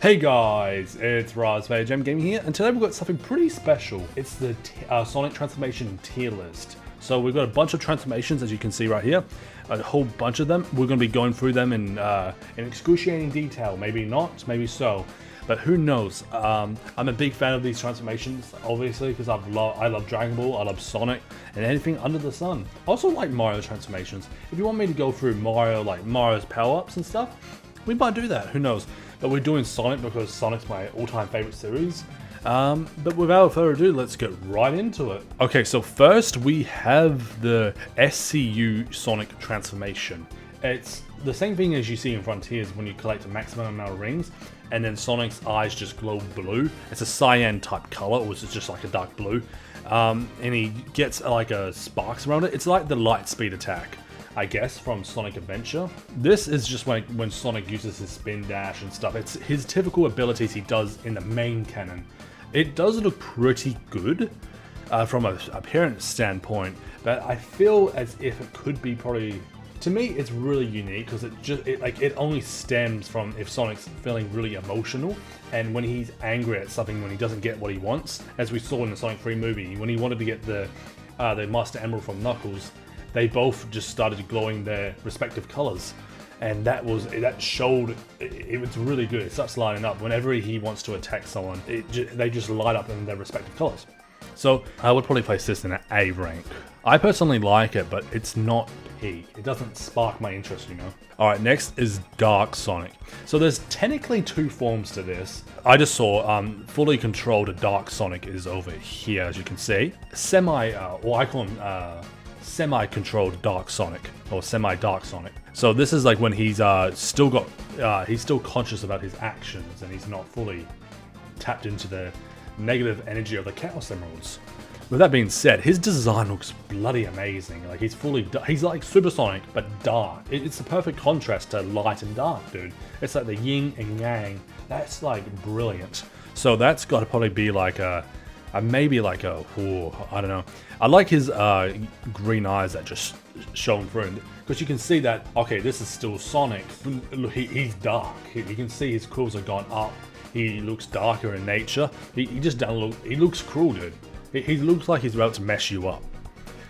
Hey guys, it's RJG Gaming here, and today we've got something pretty special. It's the Sonic transformation tier list. So we've got a bunch of transformations, as you can see right here, a whole bunch of them. We're going to be going through them in excruciating detail. Maybe not, maybe so, but who knows? I'm a big fan of these transformations, obviously, because I love Dragon Ball, I love Sonic, and anything under the sun. I also like Mario transformations. If you want me to go through Mario, like Mario's power-ups and stuff, we might do that, who knows? But we're doing Sonic because Sonic's my all-time favorite series. But without further ado, let's get right into it. Okay, so first we have the SCU Sonic transformation. It's the same thing as you see in Frontiers when you collect a maximum amount of rings, and then Sonic's eyes just glow blue. It's a cyan type color, or it's just like a dark blue. And he gets like a sparks around it. It's like the light speed attack, I guess, from Sonic Adventure. This is just when Sonic uses his spin dash and stuff. It's his typical abilities he does in the main canon. It does look pretty good from an appearance standpoint, but I feel as if it could be probably... To me, it's really unique because it only stems from if Sonic's feeling really emotional and when he's angry at something when he doesn't get what he wants, as we saw in the Sonic 3 movie. When he wanted to get the Master Emerald from Knuckles, they both just started glowing their respective colors, and that showed it was really good. It starts lining up whenever he wants to attack someone. They just light up in their respective colors. So I would probably place this in an A rank. I personally like it, but it's not P. It doesn't spark my interest, you know. All right, next is Dark Sonic. So there's technically two forms to this. I just saw fully controlled Dark Sonic is over here, as you can see. Or I call him semi-controlled Dark Sonic, or semi-Dark Sonic. So this is like when he's still conscious about his actions and he's not fully tapped into the negative energy of the Chaos Emeralds. With that being said, his design looks bloody amazing. Like he's like Supersonic but dark. It's the perfect contrast to light and dark, dude. It's like the yin and yang. That's like brilliant. So that's got to probably be like maybe like I don't know. I like his green eyes that just shone through, because you can see that, okay, this is still Sonic. He's dark. You can see his quills have gone up. He looks darker in nature. He just doesn't look. He looks cruel, dude. He looks like he's about to mess you up.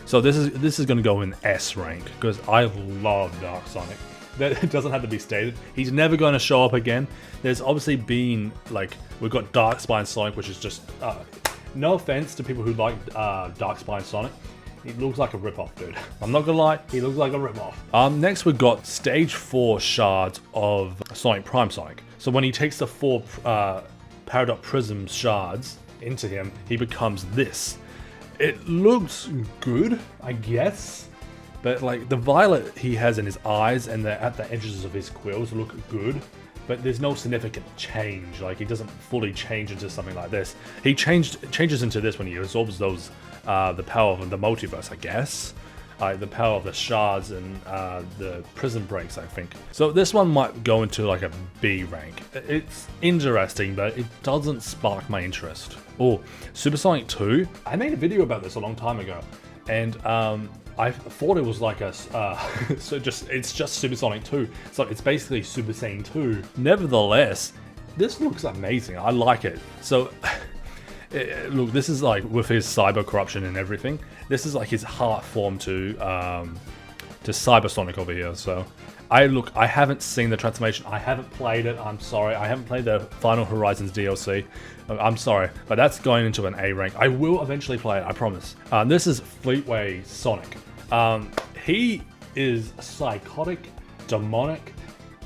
So this is going to go in S rank because I love Dark Sonic. That doesn't have to be stated. He's never going to show up again. There's obviously been, like, we've got Dark Spine Sonic, which is just no offense to people who like Dark Spine Sonic. He looks like a ripoff, dude. I'm not gonna lie, he looks like a ripoff. Next we've got Stage 4 shards of Sonic Prime Sonic. So when he takes the 4 Paradox Prism shards into him, he becomes this. It looks good, I guess, but like the violet he has in his eyes and at the edges of his quills look good, but there's no significant change. Like he doesn't fully change into something like this. He changes into this when he absorbs those the power of the multiverse, I guess. The power of the shards and the prism breaks, I think. So this one might go into like a B rank. It's interesting, but it doesn't spark my interest. Oh, Supersonic 2. I made a video about this a long time ago, and I thought it was like a it's just Supersonic 2. So it's basically Super Saiyan 2. Nevertheless, this looks amazing. I like it. So. Look, this is like with his cyber corruption and everything. This is like his heart form to Cybersonic over here. So I haven't seen the transformation. I haven't played it. I'm sorry. I haven't played the Final Horizons DLC. I'm sorry, but that's going into an A rank. I will eventually play it. I promise. This is Fleetway Sonic. He is psychotic, demonic.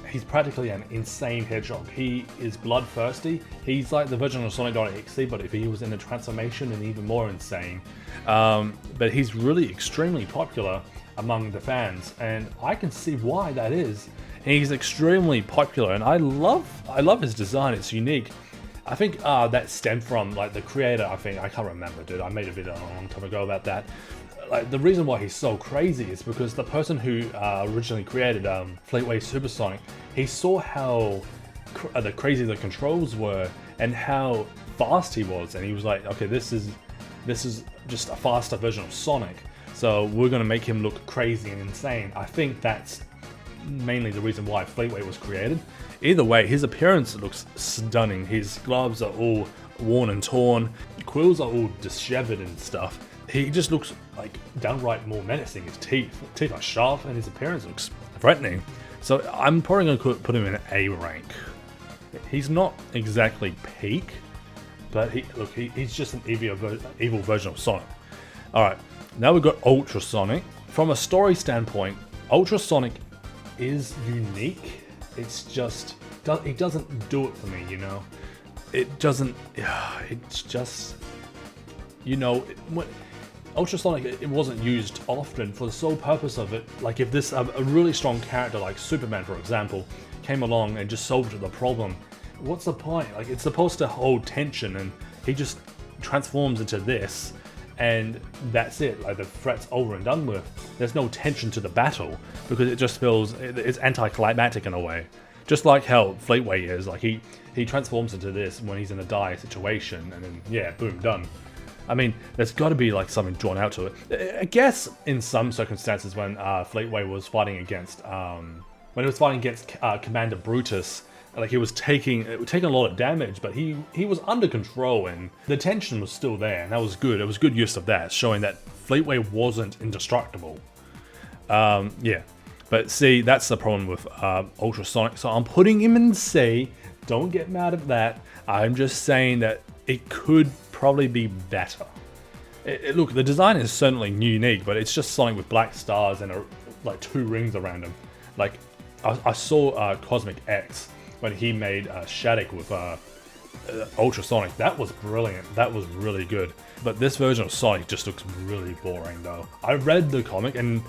He's practically an insane hedgehog. He is bloodthirsty. He's like the version of Sonic.exe, but if he was in a transformation and even more insane. But he's really extremely popular among the fans, and I can see why that is. He's extremely popular, and I love his design. It's unique. I think that stemmed from like the creator. I can't remember, dude. I made a video a long time ago about that. Like, the reason why he's so crazy is because the person who originally created Fleetway Supersonic, he saw how the crazy the controls were and how fast he was, and he was like, okay, this is just a faster version of Sonic, so we're gonna make him look crazy and insane. I think that's mainly the reason why Fleetway was created. Either way, his appearance looks stunning. His gloves are all worn and torn, quills are all disheveled and stuff. He just looks like downright more menacing. His teeth are sharp, and his appearance looks threatening. So I'm probably going to put him in A rank. He's not exactly peak, but he's just an evil version of Sonic. Alright, now we've got Ultrasonic. From a story standpoint, Ultrasonic is unique. It's just, it doesn't do it for me, you know? It doesn't, it's just, you know, Ultrasonic, it wasn't used often for the sole purpose of it. Like if this, a really strong character like Superman, for example, came along and just solved the problem, what's the point? Like it's supposed to hold tension, and he just transforms into this, and that's it. Like the threat's over and done with. There's no tension to the battle because it just feels, it's anticlimactic in a way. Just like how Fleetway is, like he transforms into this when he's in a dire situation, and then yeah, boom, done. I mean, there's got to be like something drawn out to it. I guess in some circumstances when Fleetway was fighting against, Commander Brutus, like he was taking a lot of damage, but he was under control and the tension was still there, and that was good. It was good use of that, showing that Fleetway wasn't indestructible. Yeah, but see, that's the problem with Ultrasonic. So I'm putting him in C. Don't get mad at that. I'm just saying that it could probably be better. Look, the design is certainly unique, but it's just Sonic with black stars and like 2 rings around him. Like I saw Cosmic X when he made Shattuck with Ultrasonic. That was brilliant. That was really good. But this version of Sonic just looks really boring, though. I read the comic, and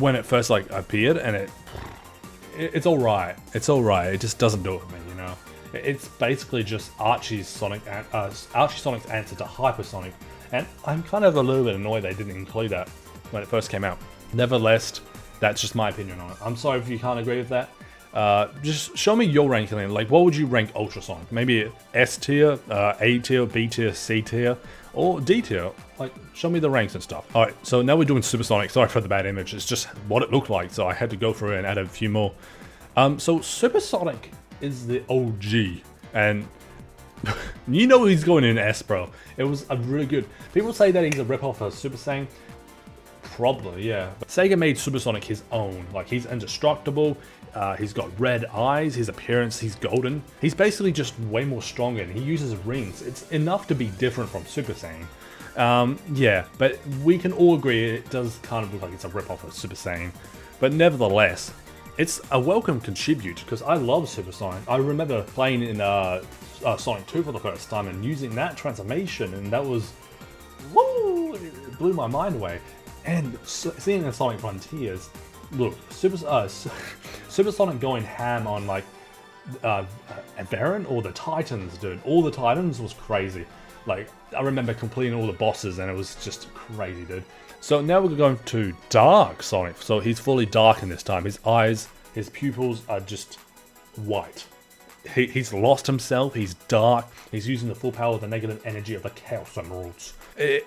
when it first like appeared, and it's all right. It's all right. It just doesn't do it for me, you know. It's basically just Archie Sonic's answer to Hypersonic, and I'm kind of a little bit annoyed they didn't include that when it first came out. Nevertheless, that's just my opinion on it. I'm sorry if you can't agree with that. Just show me your ranking. Like, what would you rank Ultrasonic? Maybe S tier, A tier, B tier, C tier, or D tier. Like, show me the ranks and stuff. Alright, so now we're doing Supersonic. Sorry for the bad image. It's just what it looked like, so I had to go through and add a few more. So Supersonic is the OG, and you know he's going in S, bro. It was a really good. People say that he's a ripoff of Super Saiyan. Probably, yeah. But Sega made Supersonic his own. Like, he's indestructible. He's got red eyes. His appearance, he's golden. He's basically just way more stronger, and he uses rings. It's enough to be different from Super Saiyan. Yeah, but we can all agree it does kind of look like it's a ripoff of Super Saiyan. But nevertheless, it's a welcome contribute, because I love Supersonic. I remember playing in Sonic 2 for the first time and using that transformation, and that was, woo, it blew my mind away. And seeing in Sonic Frontiers, look, Supersonic going ham on like Varan or the Titans, dude. All the Titans was crazy. Like, I remember completing all the bosses, and it was just crazy, dude. So now we're going to Dark Sonic. So he's fully dark in this time. His eyes, his pupils are just white. He's lost himself. He's dark. He's using the full power of the negative energy of the Chaos Emeralds.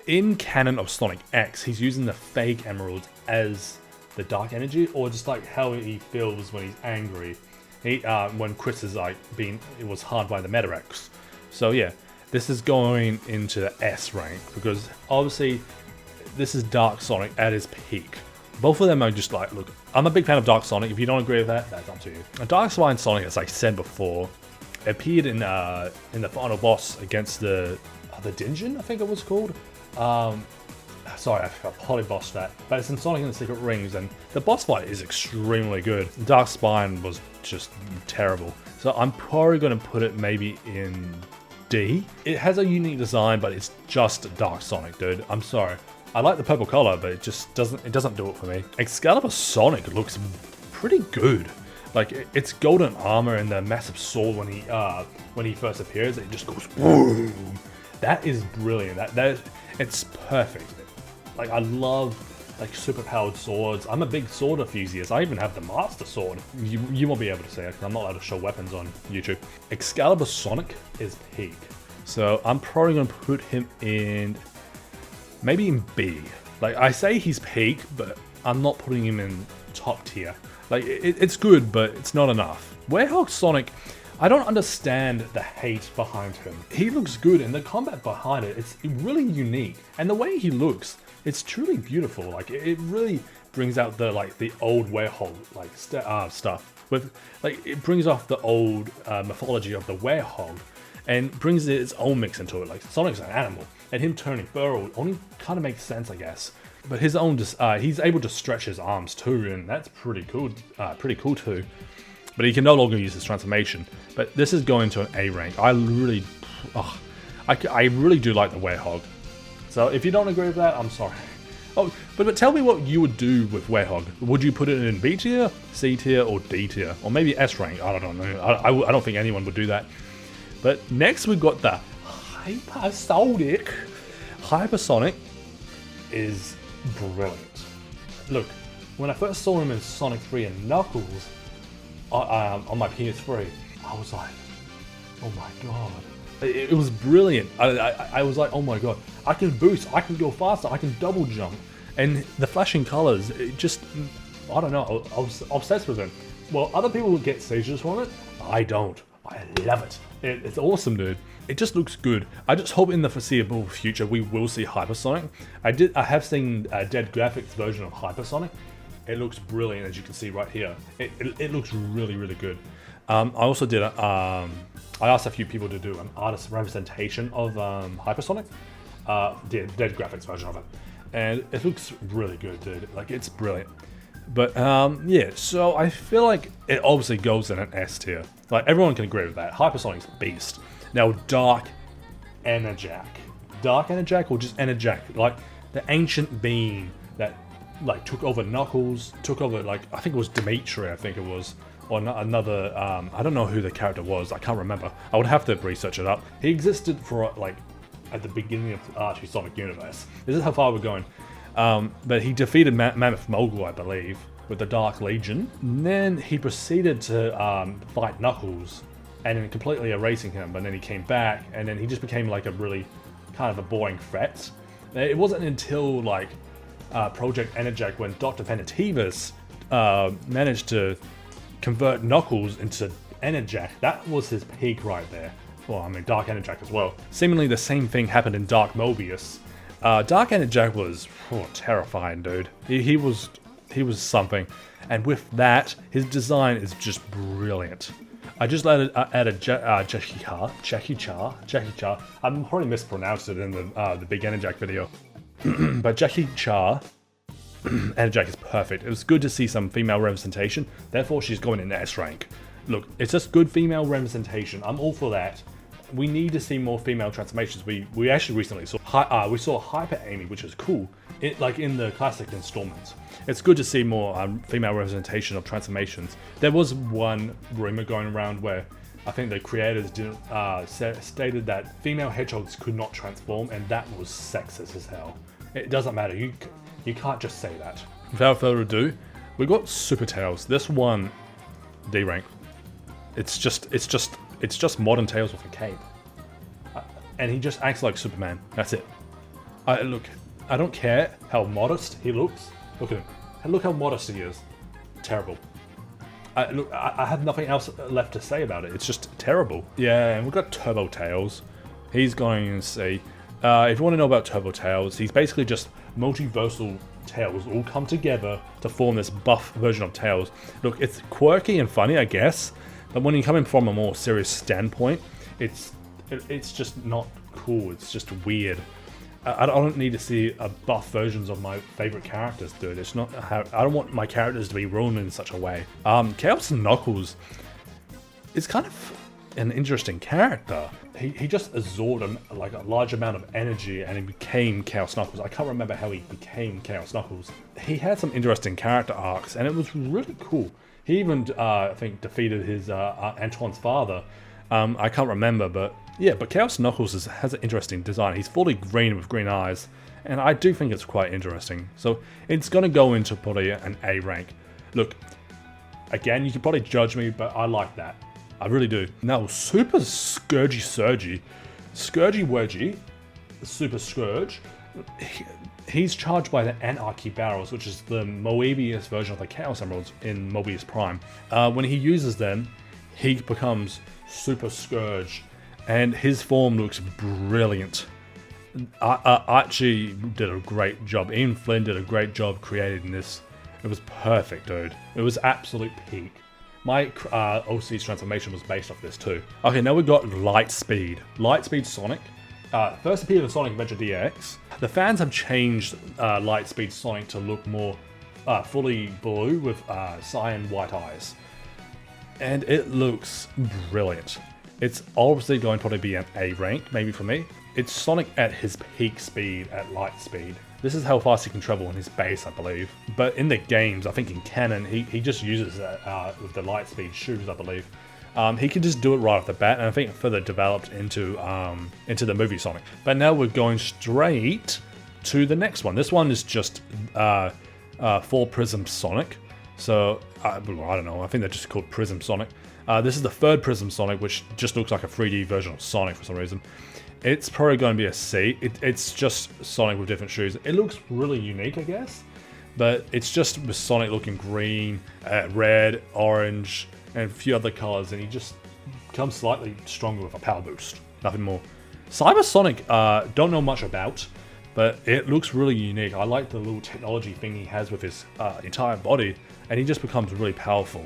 In canon of Sonic X, he's using the fake emeralds as the dark energy, or just like how he feels when he's angry. When Chris is like it was hard by the Metarex. So yeah, this is going into the S rank, because obviously this is Dark Sonic at his peak. Both of them are just like, look, I'm a big fan of Dark Sonic. If you don't agree with that, that's up to you. Dark Sonic, as I said before, appeared in the final boss against the Dingeon, I think it was called. Sorry, I forgot Polyboss that. But it's in Sonic and the Secret Rings, and the boss fight is extremely good. Dark Spine was just terrible. So I'm probably going to put it maybe in D. It has a unique design, but it's just Dark Sonic, dude. I'm sorry. I like the purple color, but it just doesn't do it for me. Excalibur Sonic looks pretty good. Like, it's golden armor and the massive sword when he first appears, it just goes boom. That is brilliant. It's perfect. Like, I love like super powered swords. I'm a big sword enthusiast. I even have the Master Sword. You won't be able to see it because I'm not allowed to show weapons on YouTube. Excalibur Sonic is peak. So I'm probably gonna put him in maybe in B. Like, I say he's peak, but I'm not putting him in top tier. Like, it's good, but it's not enough. Werehog Sonic, I don't understand the hate behind him. He looks good, and the combat behind it, it's really unique. And the way he looks, it's truly beautiful. Like, it really brings out the old Werehog stuff. With it brings off the old mythology of the Werehog, and brings its own mix into it. Like, Sonic's an animal, and him turning feral only kind of makes sense, I guess. But his own, he's able to stretch his arms too, and that's pretty cool. Pretty cool too. But he can no longer use his transformation. But this is going to an A rank. I really do like the Werehog. So if you don't agree with that, I'm sorry. Oh, but tell me what you would do with Werehog. Would you put it in B tier, C tier, or D tier, or maybe S rank? I don't know. I don't think anyone would do that. But next we've got the Hypersonic. Hypersonic is brilliant. Look, when I first saw him in Sonic 3 and Knuckles on my PS3, I was like, oh my god. It was brilliant. I was like, oh my god, I can boost, I can go faster, I can double jump. And the flashing colors, it just, I don't know, I was obsessed with him. Well, other people would get seizures from it. I don't. I love it. It's awesome, dude. It just looks good. I just hope in the foreseeable future we will see Hypersonic. I have seen a Dead Graphics version of Hypersonic. It looks brilliant, as you can see right here. It looks really, really good. I also did I asked a few people to do an artist representation of Hypersonic, the Dead Graphics version of it, and it looks really good, dude. Like, it's brilliant. But yeah, so I feel like it obviously goes in an S tier. Like, everyone can agree with that. Hypersonic's beast. Now, Dark Enerjack. Dark Enerjack or just Enerjack? Like, the ancient being that took over Knuckles, took over, I think it was Dimitri, I think it was. Or another, I don't know who the character was, I can't remember. I would have to research it up. He existed for, at the beginning of the RJG Sonic universe. This is how far we're going. But he defeated Mammoth Mogul, I believe, with the Dark Legion. And then he proceeded to fight Knuckles, and then completely erasing him. But then he came back, and then he just became a really kind of a boring threat. It wasn't until Project Enerjack when Dr. Venerativus managed to convert Knuckles into Enerjack. That was his peak right there. Well, I mean, Dark Enerjack as well. Seemingly the same thing happened in Dark Mobius. Dark Enerjack was terrifying, dude. He was something. And with that, his design is just brilliant. I just added Jackie Char. I probably mispronounced it in the big Enerjack video. But Jackie Char, Enerjack is perfect. It was good to see some female representation. Therefore, she's going in S rank. Look, it's just good female representation. I'm all for that. We need to see more female transformations. We actually recently saw Hyper Amy, which is cool. In the classic installments. It's good to see more female representation of transformations. There was one rumor going around where I think the creators stated that female hedgehogs could not transform, and that was sexist as hell. It doesn't matter. You can't just say that. Without further ado, we got Super Tails. This one, D rank. It's just modern Tails with a cape, and he just acts like Superman. That's it. Look, I don't care how modest he looks. Look at him. Look how modest he is. Terrible. Look, I have nothing else left to say about it. It's just terrible. Yeah, and we've got Turbo Tails. He's going to see. If you want to know about Turbo Tails, he's basically just multiversal Tails all come together to form this buff version of Tails. Look, it's quirky and funny, I guess, but when you come in from a more serious standpoint, it's just not cool. It's just weird. I don't need to see buff versions of my favorite characters, dude. It's not how I don't want my characters to be ruined in such a way. Chaos Knuckles is kind of an interesting character. He just absorbed a large amount of energy and he became Chaos Knuckles. I can't remember how he became Chaos Knuckles. He had some interesting character arcs and it was really cool. He even, I think, defeated his Antoine's father. I can't remember, but yeah, but Chaos Knuckles has an interesting design. He's fully green with green eyes, and I do think it's quite interesting. So it's going to go into probably an A rank. Look, again, you can probably judge me, but I like that. I really do. Now, Super Scourgy Wedgie, Super Scourge, he's charged by the Anarchy barrels, which is the Moebius version of the Chaos Emeralds in Mobius Prime. When he uses them, he becomes Super Scourge, and his form looks brilliant. Archie did a great job. Ian Flynn did a great job creating this. It was perfect, dude. It was absolute peak. My OC's transformation was based off this too. Okay, now we've got Lightspeed. Lightspeed Sonic. First appeared in Sonic Adventure DX. The fans have changed Lightspeed Sonic to look more fully blue with cyan white eyes. And it looks brilliant. It's obviously going to probably be an A rank, maybe for me. It's Sonic at his peak speed at light speed. This is how fast he can travel on his base, I believe. But in the games, I think in canon, he just uses that with the light speed shoes, I believe. He can just do it right off the bat, and I think it further developed into the movie Sonic. But now we're going straight to the next one. This one is just full Prism Sonic. So, I don't know, I think they're just called Prism Sonic. This is the third Prism Sonic, which just looks like a 3D version of Sonic for some reason. It's probably going to be a C. It's just Sonic with different shoes. It looks really unique, I guess. But it's just with Sonic looking green, red, orange, and a few other colors, and he just becomes slightly stronger with a power boost. Nothing more. Cybersonic, don't know much about, but it looks really unique. I like the little technology thing he has with his entire body, and he just becomes really powerful.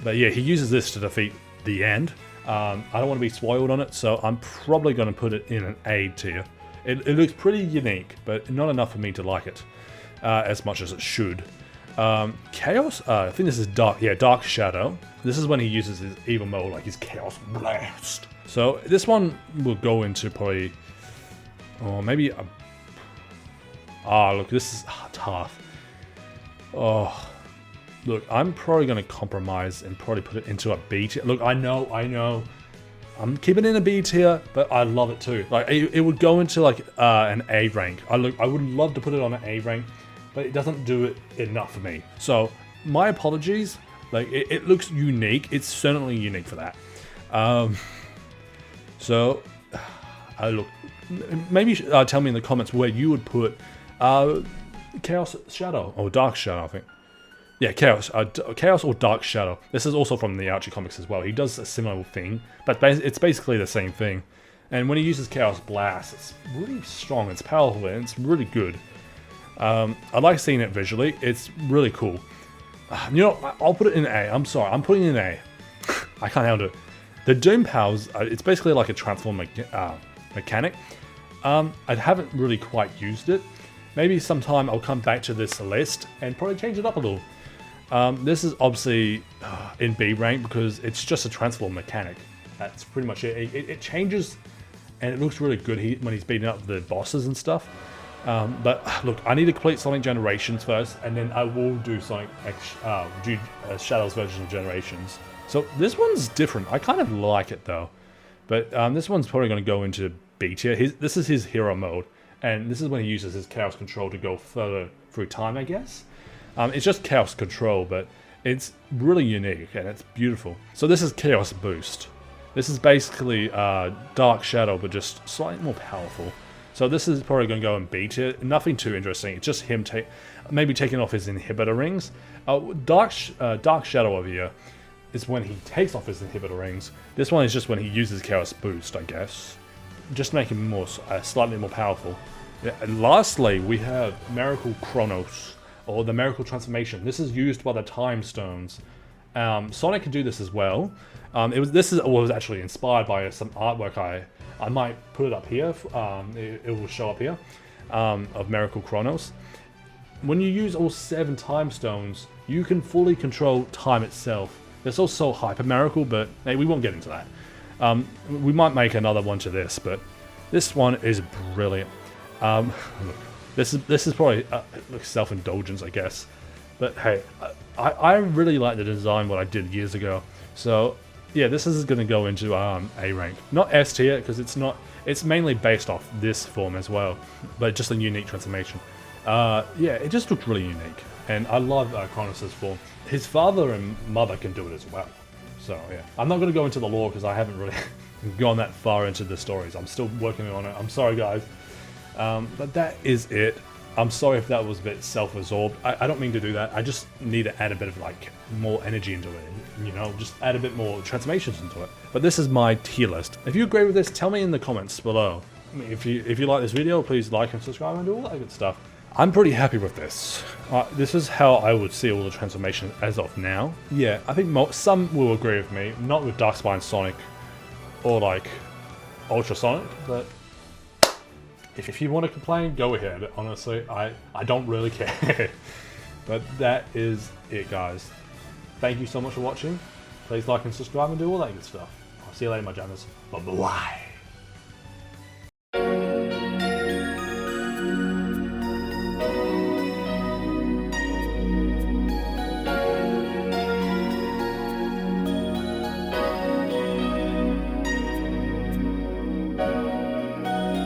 But yeah, he uses this to defeat the End. I don't want to be spoiled on it, so I'm probably going to put it in an A tier. It looks pretty unique, but not enough for me to like it as much as it should. Chaos, I think this is Dark Shadow. This is when he uses his evil mode, like his Chaos Blast. So this one will go into probably, or maybe, look, this is tough. Oh, look, I'm probably going to compromise and probably put it into a B tier. Look, I know, I'm keeping it in a B tier, but I love it too. Like, it would go into like an A rank. I would love to put it on an A rank, but it doesn't do it enough for me. So my apologies. Like, it looks unique. It's certainly unique for that. So look, maybe tell me in the comments where you would put Chaos Shadow or Dark Shadow, I think. Yeah, Chaos or Dark Shadow. This is also from the Archie comics as well. He does a similar thing, but it's basically the same thing. And when he uses Chaos Blast, it's really strong, it's powerful, and it's really good. I like seeing it visually. It's really cool. You know, I'll put it in A. I'm sorry, I'm putting it in A. I can't handle it. The Doom Powers, it's basically like a transform mechanic. I haven't really quite used it. Maybe sometime I'll come back to this list and probably change it up a little. This is obviously in B rank because it's just a transform mechanic. That's pretty much it. It changes and it looks really good when he's beating up the bosses and stuff. But look, I need to complete Sonic Generations first, and then I will do Sonic Shadows version of Generations. So this one's different. I kind of like it though. But this one's probably going to go into B tier. This is his hero mode. And this is when he uses his Chaos Control to go further through time, I guess. It's just Chaos Control, but it's really unique and it's beautiful. So this is Chaos Boost. This is basically Dark Shadow, but just slightly more powerful. So this is probably going to go in B tier. Nothing too interesting. It's just him maybe taking off his inhibitor rings. Dark Shadow over here is when he takes off his inhibitor rings. This one is just when he uses Chaos Boost, I guess. Just make him more slightly more powerful. Yeah, and lastly, we have Miracle Chronos, or the Miracle Transformation. This is used by the Time Stones. Sonic can do this as well. This was actually inspired by some artwork. I might put it up here. It will show up here of Miracle Chronos. When you use all 7 Time Stones, you can fully control time itself. There's also Hyper Miracle, but hey, we won't get into that. We might make another one to this, but this one is brilliant. Look, this is probably self-indulgence, I guess. But hey, I really like the design what I did years ago. So yeah, this is going to go into A rank, not S tier because it's mainly based off this form as well, but just a unique transformation. Yeah, it just looked really unique, and I love Chronos' form. His father and mother can do it as well. So yeah, I'm not going to go into the lore because I haven't really gone that far into the stories. I'm still working on it. I'm sorry, guys. But that is it. I'm sorry if that was a bit self-absorbed. I don't mean to do that. I just need to add a bit of like more energy into it, you know, just add a bit more transformations into it. But this is my tier list. If you agree with this, tell me in the comments below. I mean, if you like this video, please like and subscribe and do all that good stuff. I'm pretty happy with this. This is how I would see all the transformations as of now. Yeah, I think some will agree with me, not with Darkspine Sonic or like Ultrasonic, but if you want to complain, go ahead. Honestly, I don't really care. But that is it, guys. Thank you so much for watching. Please like and subscribe and do all that good stuff. I'll see you later, my jammers. Bye-bye.